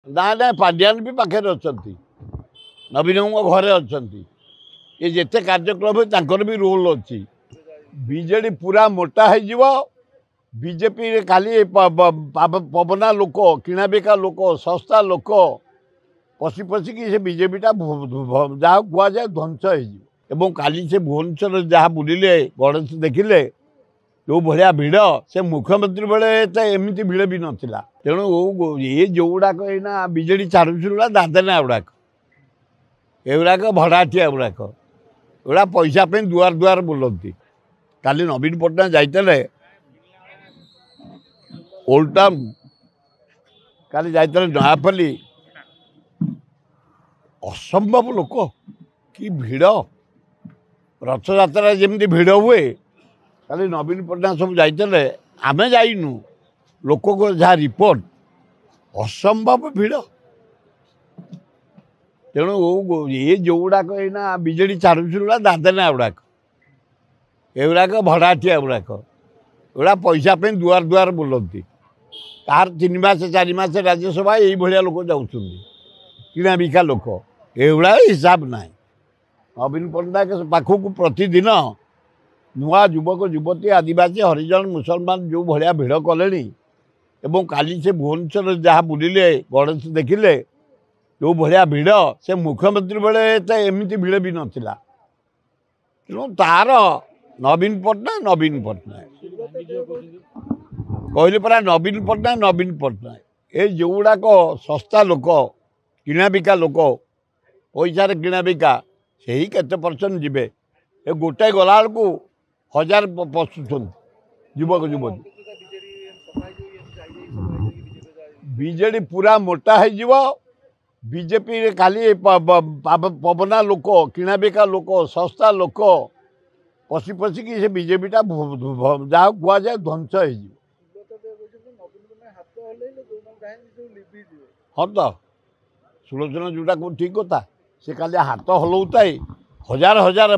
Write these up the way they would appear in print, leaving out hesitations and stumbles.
ना ना पांड्यान भी पाखे अच्छा नवीन घरे अच्छा ये जिते कार्यक्रम भी रोल अच्छी बीजेडी पूरा मोटा हो बीजेपी खाली पवना लोक किणाबिका लोक सस्ता लोक पशि पशिकी से बीजेपीटा जहाँ कहुए ध्वंस हो काली से भुवनेश्वर जहाँ बुलिले गणेश देखिले जो भाया भिड़ से मुख्यमंत्री बेले एमती भिड़ भी नाला तेणु ये जो गुड़ाक ना बीजेडी छाड़ुला दादना गुड़ाक एगुड़ाक भड़ाटिया गुड़ाक एगुड़ा पैसा दुआर दुआर बुलती काली नवीन पट्टनायक जाइते ओल्ड टाउन काली जाइते नयापल्ली असंभव लोक कि भिड़ रथयात्रा जमी भिड़ हुए काली नवीन पट्टनायक सब जाइते आम जाइनु लोक को जहाँ रिपोर्ट असंभव भिड़ तेणु ये जो गुड़ाक ना बीजेडी छाड़ुला दादना गुड़ाक एगुड़ाक भड़ाटिया गुड़ाक एगुड़ा पैसा दुआर दुआर बुलती कार 3 मास 4 मास राज्यसभा यही भाया लोक जाऊँ किणा बिका लोक एगुड़ा हिसाब ना नवीन पट्टनायक पाखक प्रतिदिन नुआ युवक युवती आदिवासी हरिजन मुसलमान जो भाया भिड़ कले काली से भुवनेश्वर जहाँ बुलिले गणेश देखिले जो भाया भिड़ से मुख्यमंत्री बेले एमती भिड़ भी नाला तेणु तार नवीन पट्टनायक कहले परा नवीन पट्टनायक ये जो गुड़ाक सस्ता लोक किणाबिका लोक पैसार किणाबिका से ही केते% जीवे ये गोटे गला को 1000 पशुंट युवक युवती बीजेडी पूरा मोटा हो बीजेपी खाली पवना लोक किणाबिका लोक सस्ता लोक पशि पशिकी से बीजेपीटा जहाँ कहुए ध्वंस हो हाँ तो सुलोचना जोटा को ठीक कथा से खाली हाथ हलाऊताए हजार हजार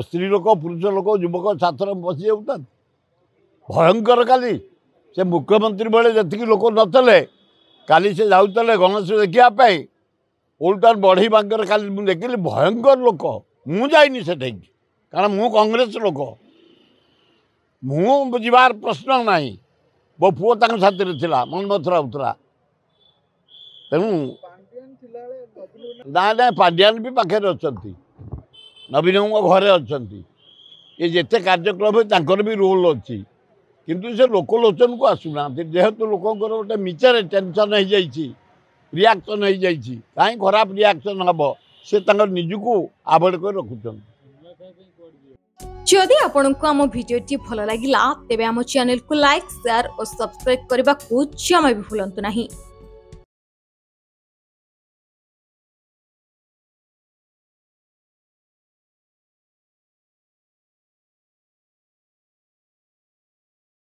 स्त्री लोक पुरुष लोक युवक छात्र बसी जाता भयंकर काली से मुख्यमंत्री बेले जी लोक नतले काली से जाऊले गणेश देखापी ओल्ड टाउन बढ़ई बांकर काली मुझे देखिली भयंकर लोक मु जाइनी से कारण मु कांग्रेस लोक मु जीवार प्रश्न ना मो पुओ साथी था मनमथ राउतरा तेणु ना ना पांड्यान भी पाखे अच्छा नवीन घरे अच्छा ये जिते कार्यक्रम भी रोल अच्छी किंतु से लोकलोचन को आसुना जेहेतु लोकंर गोटे मिचारे टेंशन हो जाइए रिएक्शन हो जाइए कहीं खराब रिएक्शन हम से निजुक आभोड कर रखुच्च जदि आपंक आम भिडी भल लगा तेब आम चैनल को लाइक शेयर और सब्सक्राइब करने को जमा भी भूलु नहीं।